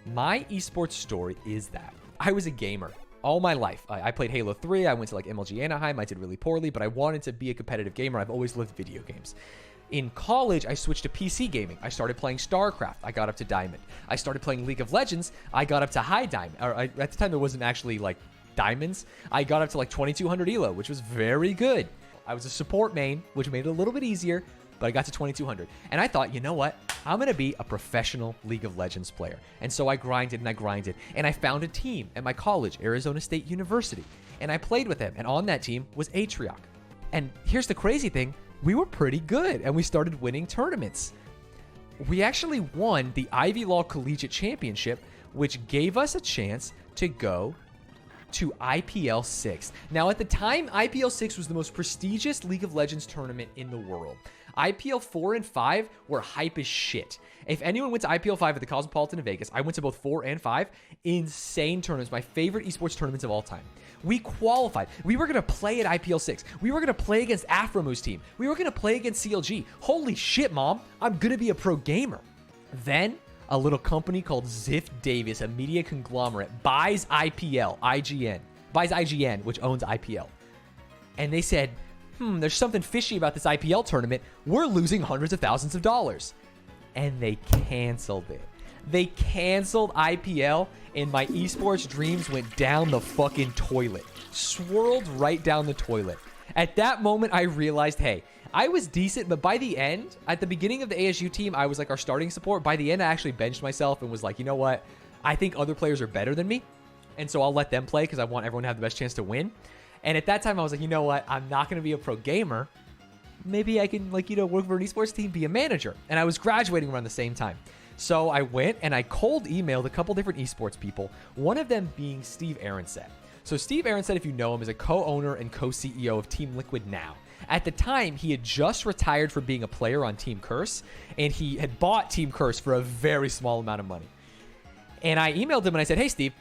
My esports story is that I was a gamer all my life. I played Halo 3. I went to like MLG Anaheim. I did really poorly, but I wanted to be a competitive gamer. I've always loved video games. In college, I switched to PC gaming. I started playing StarCraft. I got up to Diamond. I started playing League of Legends. I got up to High Diamond. At the time, there wasn't actually like diamonds. I got up to like 2200 elo, which was very good. I was a support main, which made it a little bit easier, but I got to 2200. And I thought, you know what? I'm going to be a professional League of Legends player. And so I grinded and I grinded. And I found a team at my college, Arizona State University. And I played with them. And on that team was Atrioc. And here's the crazy thing. We were pretty good. And we started winning tournaments. We actually won the Ivy Law Collegiate Championship, which gave us a chance to go to IPL 6. Now, at the time, IPL 6 was the most prestigious League of Legends tournament in the world. IPL 4 and 5 were hype as shit. If anyone went to IPL 5 at the Cosmopolitan in Vegas, I went to both 4 and 5. Insane tournaments. My favorite esports tournaments of all time. We qualified. We were going to play at IPL 6. We were going to play against Aframu's team. We were going to play against CLG. Holy shit, Mom. I'm going to be a pro gamer. Then a little company called Ziff Davis, a media conglomerate, buys IGN, which owns IPL. And they said, there's something fishy about this IPL tournament. We're losing hundreds of thousands of dollars. And they canceled it. They canceled IPL, and my esports dreams went down the fucking toilet. Swirled right down the toilet. At that moment, I realized, hey, I was decent, but by the end, at the beginning of the ASU team, I was like our starting support. By the end, I actually benched myself and was like, you know what? I think other players are better than me. And so I'll let them play because I want everyone to have the best chance to win. And at that time, I was like, you know what? I'm not going to be a pro gamer. Maybe I can, work for an esports team, be a manager. And I was graduating around the same time. So I went and I cold emailed a couple different esports people, one of them being Steve Aronset. So Steve Aronset, if you know him, is a co-owner and co-CEO of Team Liquid now. At the time, he had just retired from being a player on Team Curse, and he had bought Team Curse for a very small amount of money. And I emailed him and I said, hey, Steve,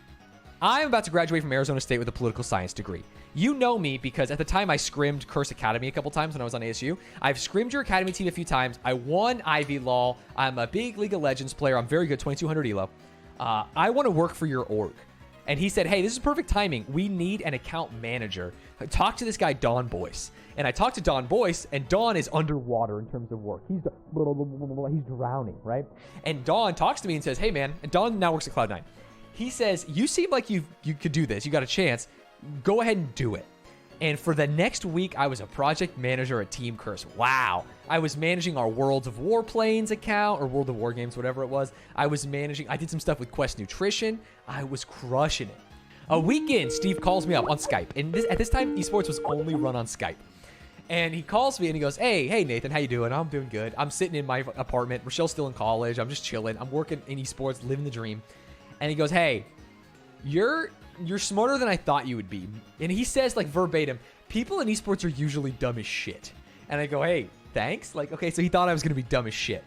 I'm about to graduate from Arizona State with a political science degree. You know me because at the time I scrimmed Curse Academy a couple times when I was on ASU. I've scrimmed your academy team a few times. I won Ivy Law. I'm a big League of Legends player. I'm very good, 2200 elo. I want to work for your org. And he said, hey, this is perfect timing. We need an account manager. Talk to this guy, Don Boyce. And I talked to Don Boyce, and Don is underwater in terms of work. He's drowning, right? And Don talks to me and says, hey, man, and Don now works at Cloud9. He says, you seem like you could do this. You got a chance. Go ahead and do it. And for the next week, I was a project manager at Team Curse. Wow. I was managing our Worlds of Warplanes account, or World of War Games, whatever it was. I did some stuff with Quest Nutrition. I was crushing it. A week in, Steve calls me up on Skype. And at this time, esports was only run on Skype. And he calls me and he goes, hey, Nathan, how you doing? I'm doing good. I'm sitting in my apartment. Rochelle's still in college. I'm just chilling. I'm working in esports, living the dream. And he goes, hey, you're smarter than I thought you would be. And he says, like, verbatim, people in esports are usually dumb as shit. And I go, hey, thanks. Like, okay, so he thought I was going to be dumb as shit.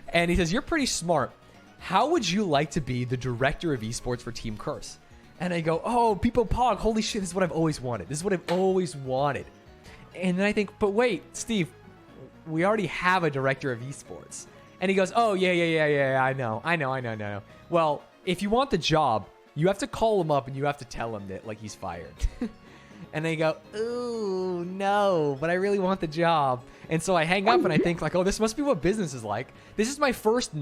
And he says, you're pretty smart. How would you like to be the director of esports for Team Curse? And I go, oh, People Pog, holy shit, this is what I've always wanted. And then I think, but wait, Steve, we already have a director of esports. And he goes, oh, yeah, I know. Well, if you want the job, you have to call him up and you have to tell him that, like, he's fired. And they go, ooh, no, but I really want the job. And so I hang up and I think, like, oh, this must be what business is like. This is my first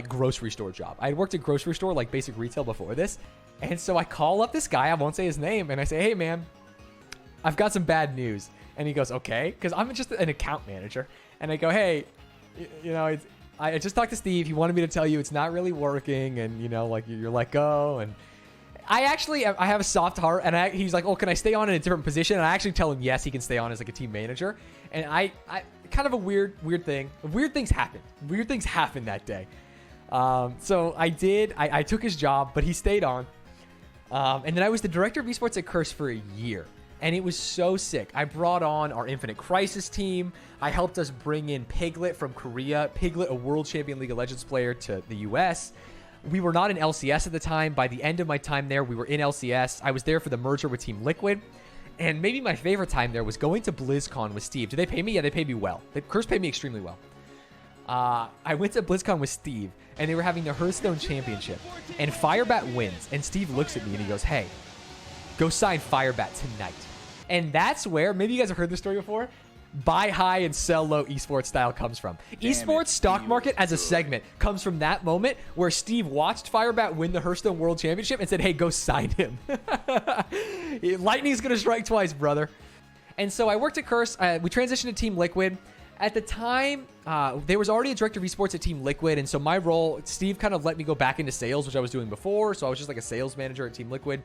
grocery store job. I had worked at grocery store, like basic retail before this. And so I call up this guy, I won't say his name, and I say, hey, man, I've got some bad news. And he goes, okay, because I'm just an account manager. And I go, hey, I just talked to Steve. He wanted me to tell you it's not really working, and you're let go. And I have a soft heart, and he's like, oh, can I stay on in a different position? And I actually tell him yes, he can stay on as like a team manager. And I kind of a weird thing. Weird things happened that day. So I did. I took his job, but he stayed on. And then I was the director of esports at Curse for a year. And it was so sick. I brought on our Infinite Crisis team. I helped us bring in Piglet from Korea. Piglet, a world champion League of Legends player, to the US. We were not in LCS at the time. By the end of my time there, we were in LCS. I was there for the merger with Team Liquid. And maybe my favorite time there was going to BlizzCon with Steve. Did they pay me? Yeah, they paid me well. Curse paid me extremely well. I went to BlizzCon with Steve, and they were having the Hearthstone Championship, and Firebat wins, and Steve looks at me and he goes, hey, go sign Firebat tonight. And that's where, maybe you guys have heard this story before, buy high and sell low esports style comes from. Esports stock market as a segment comes from that moment where Steve watched Firebat win the Hearthstone World Championship and said, hey, go sign him. Lightning's going to strike twice, brother. And so I worked at Curse. We transitioned to Team Liquid. At the time, there was already a director of esports at Team Liquid. And so my role, Steve kind of let me go back into sales, which I was doing before. So I was just like a sales manager at Team Liquid.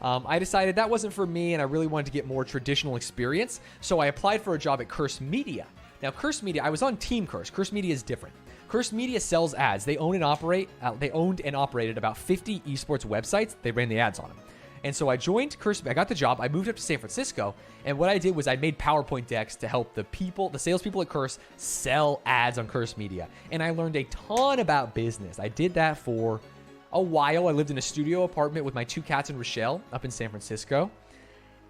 I decided that wasn't for me, and I really wanted to get more traditional experience. So I applied for a job at Curse Media. Now, Curse Media, I was on Team Curse. Curse Media is different. Curse Media sells ads. They owned and operated about 50 esports websites. They ran the ads on them. And so I joined Curse. I got the job. I moved up to San Francisco. And what I did was I made PowerPoint decks to help the salespeople at Curse sell ads on Curse Media. And I learned a ton about business. I did that for a while. I lived in a studio apartment with my 2 cats and Rochelle up in San Francisco.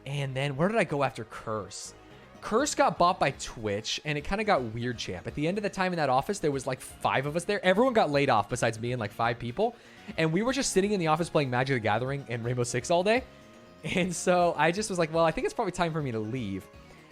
And then where did I go after Curse? Curse got bought by Twitch, and it kind of got weird, champ. At the end of the time in that office, there was like 5 of us there. Everyone got laid off besides me and like 5 people. And we were just sitting in the office playing Magic the Gathering and Rainbow Six all day. And so I just was like, well, I think it's probably time for me to leave.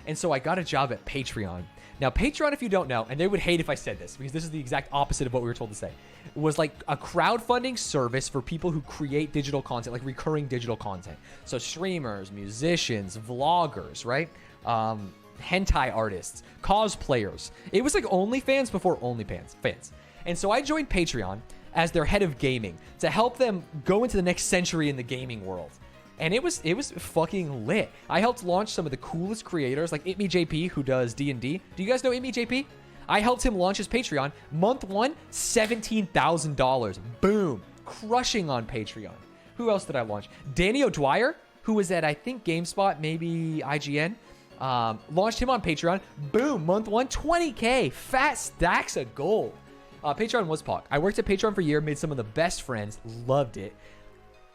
And so I got a job at Patreon. Now, Patreon, if you don't know, and they would hate if I said this because this is the exact opposite of what we were told to say, was like a crowdfunding service for people who create digital content, like recurring digital content. So streamers, musicians, vloggers, right? Hentai artists, cosplayers. It was like OnlyFans before OnlyFans. And so I joined Patreon as their head of gaming to help them go into the next century in the gaming world. And it was fucking lit. I helped launch some of the coolest creators, like ItMeJP, who does D&D. Do you guys know ItMeJP? I helped him launch his Patreon. Month 1, $17,000. Boom. Crushing on Patreon. Who else did I launch? Danny O'Dwyer, who was at, I think, GameSpot, maybe IGN. Launched him on Patreon. Boom. Month 1, $20K. Fat stacks of gold. Patreon was POC. I worked at Patreon for a year, made some of the best friends. Loved it.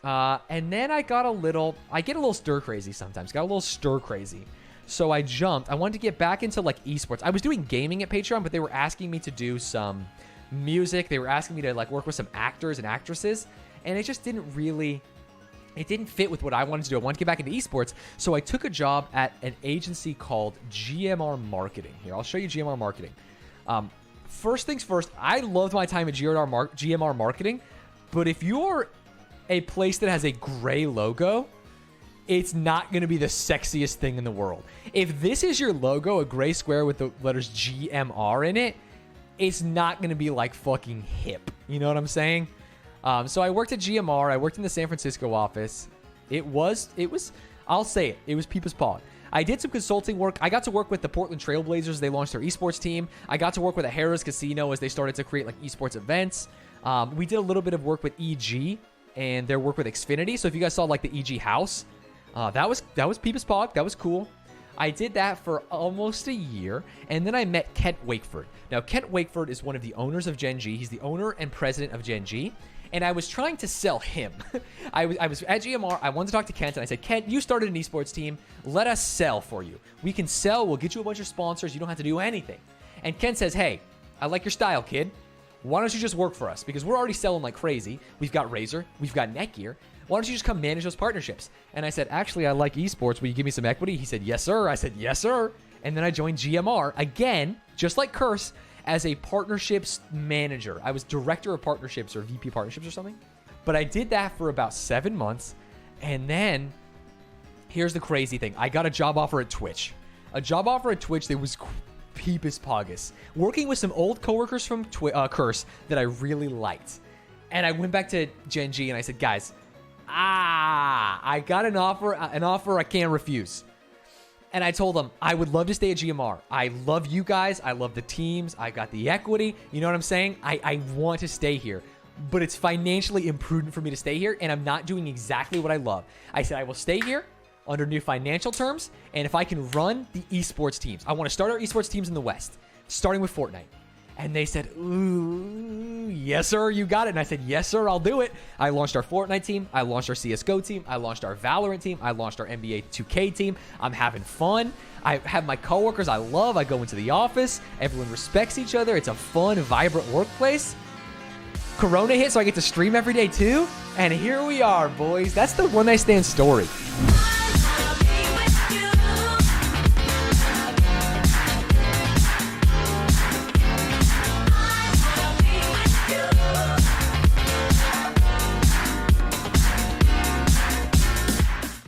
And then I get a little stir crazy sometimes. Got a little stir crazy. So I jumped. I wanted to get back into like esports. I was doing gaming at Patreon, but they were asking me to do some music. They were asking me to like work with some actors and actresses. And it just didn't fit with what I wanted to do. I wanted to get back into esports. So I took a job at an agency called GMR Marketing. Here, I'll show you GMR Marketing. First things first, I loved my time at GMR Marketing. But if you're a place that has a gray logo, it's not going to be the sexiest thing in the world. If this is your logo, a gray square with the letters GMR in it, it's not going to be like fucking hip. You know what I'm saying? So I worked at GMR. I worked in the San Francisco office. I'll say it was Peepa's Pod. I did some consulting work. I got to work with the Portland Trailblazers. They launched their esports team. I got to work with a Harrah's Casino as they started to create like esports events. We did a little bit of work with EG and their work with Xfinity. So if you guys saw like the EG house, that was Peepa's Pod. That was cool. I did that for almost a year, and then I met Kent Wakeford. Now, Kent Wakeford is one of the owners of Gen.g. He's the owner and president of Gen.g, and I was trying to sell him. I was at GMR. I wanted to talk to Kent, and I said, Kent, you started an esports team. Let us sell for you. We can sell. We'll get you a bunch of sponsors. You don't have to do anything. And Kent says, hey, I like your style, kid. Why don't you just work for us? Because we're already selling like crazy. We've got Razer. We've got Netgear. Why don't you just come manage those partnerships? And I said, actually, I like esports. Will you give me some equity? He said, yes, sir. I said, yes, sir. And then I joined GMR again, just like Curse, as a partnerships manager. I was director of partnerships or VP partnerships or something. But I did that for about 7 months. And then here's the crazy thing. I got a job offer at Twitch. A job offer at Twitch that was Peepus Pogus. Working with some old coworkers from Curse that I really liked. And I went back to Gen.g and I said, guys, I got an offer I can't refuse. And I told them, I would love to stay at GMR. I love you guys. I love the teams. I got the equity. You know what I'm saying? I want to stay here. But it's financially imprudent for me to stay here, and I'm not doing exactly what I love. I said I will stay here under new financial terms, and if I can run the esports teams. I want to start our esports teams in the West, starting with Fortnite. And they said, ooh, yes, sir, you got it. And I said, yes, sir, I'll do it. I launched our Fortnite team. I launched our CSGO team. I launched our Valorant team. I launched our NBA 2K team. I'm having fun. I have my coworkers I love. I go into the office. Everyone respects each other. It's a fun, vibrant workplace. Corona hit, so I get to stream every day too. And here we are, boys. That's the One Night Stand story.